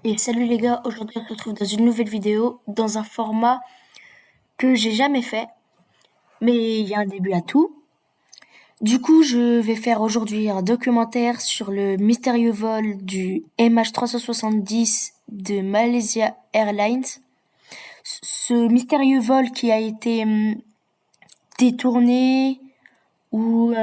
Et salut les gars, aujourd'hui on se retrouve dans une nouvelle vidéo, dans un format que j'ai jamais fait, mais il y a un début à tout. Du coup, je vais faire aujourd'hui un documentaire sur le mystérieux vol du MH370 de Malaysia Airlines. Ce mystérieux vol qui a été détourné ou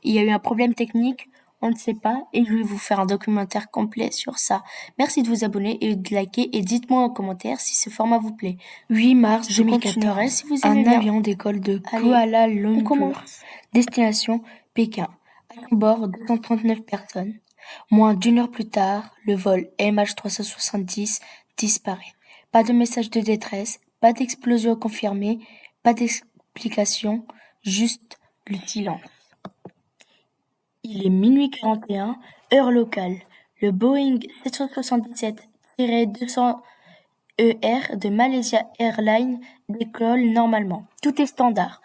il y a eu un problème technique, on ne sait pas, et je vais vous faire un documentaire complet sur ça. Merci de vous abonner et de liker et dites-moi en commentaire si ce format vous plaît. 8 mars 2014, si vous aimez un bien. avion décolle de Allez, Kuala on Lumpur, commence. destination Pékin. À son bord, 239 personnes. Moins d'une heure plus tard, le vol MH370 disparaît. Pas de message de détresse, pas d'explosion confirmée, pas d'explication, juste le silence. Il est minuit 41, heure locale. Le Boeing 777-200ER de Malaysia Airlines décolle normalement. Tout est standard.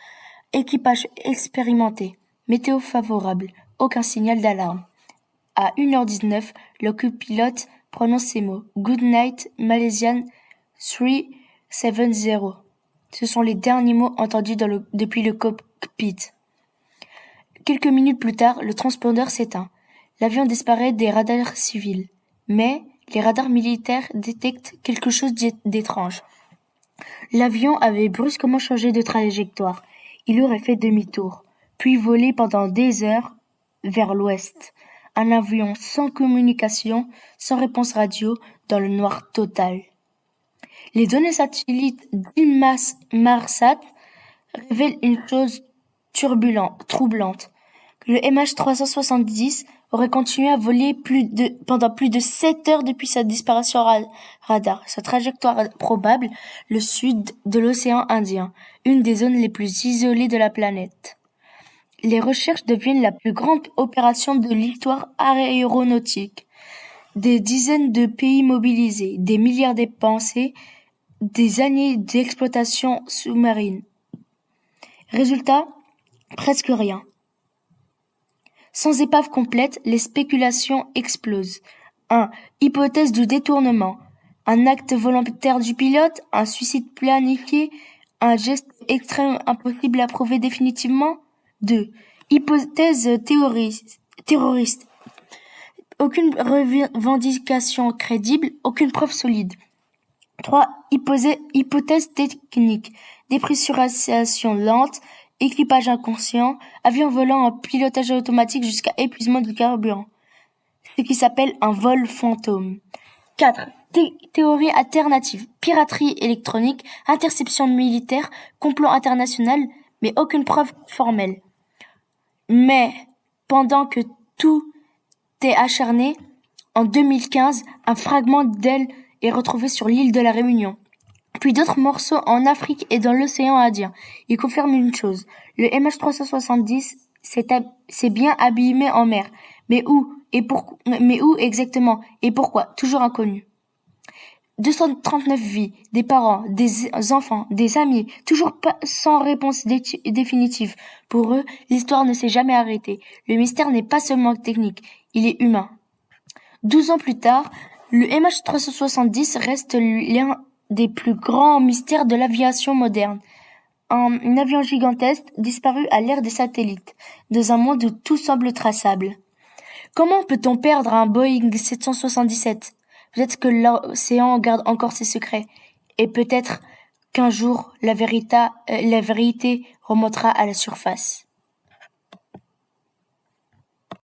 Équipage expérimenté. Météo favorable. Aucun signal d'alarme. À 1h19, le copilote prononce ces mots. Good night, Malaysian 370. Ce sont les derniers mots entendus depuis le cockpit. Quelques minutes plus tard, le transpondeur s'éteint. L'avion disparaît des radars civils. Mais les radars militaires détectent quelque chose d'étrange. L'avion avait brusquement changé de trajectoire. Il aurait fait demi-tour, puis volé pendant des heures vers l'ouest. Un avion sans communication, sans réponse radio, dans le noir total. Les données satellites d'Inmarsat révèlent une chose troublante. Le MH370 aurait continué à voler pendant plus de 7 heures depuis sa disparition radar. Sa trajectoire probable, le sud de l'océan Indien, une des zones les plus isolées de la planète. Les recherches deviennent la plus grande opération de l'histoire aéronautique. Des dizaines de pays mobilisés, des milliards dépensés, des années d'exploitation sous-marine. Résultat, presque rien. Sans épave complète, les spéculations explosent. 1. Hypothèse du détournement. Un acte volontaire du pilote, un suicide planifié, un geste extrême impossible à prouver définitivement. 2. Hypothèse terroriste. Aucune revendication crédible, aucune preuve solide. 3. Hypothèse technique. Dépressurisation lente, équipage inconscient, avion volant en pilotage automatique jusqu'à épuisement du carburant. Ce qui s'appelle un vol fantôme. 4. Théorie alternative. Piraterie électronique, interception militaire, complot international, mais aucune preuve formelle. Mais, pendant que tout est acharné, en 2015, un fragment d'aile est retrouvé sur l'île de la Réunion. Puis d'autres morceaux en Afrique et dans l'océan Indien. Il confirme une chose, le MH370 s'est bien abîmé en mer. Mais où exactement et pourquoi? Toujours inconnu. 239 vies, des parents, des enfants, des amis, toujours pas sans réponse définitive. Pour eux, l'histoire ne s'est jamais arrêtée. Le mystère n'est pas seulement technique, il est humain. 12 ans plus tard, le MH370 reste l'un des plus grands mystères de l'aviation moderne. Un avion gigantesque disparu à l'ère des satellites, dans un monde où tout semble traçable. Comment peut-on perdre un Boeing 777 ? Peut-être que l'océan garde encore ses secrets. Et peut-être qu'un jour, la vérité remontera à la surface.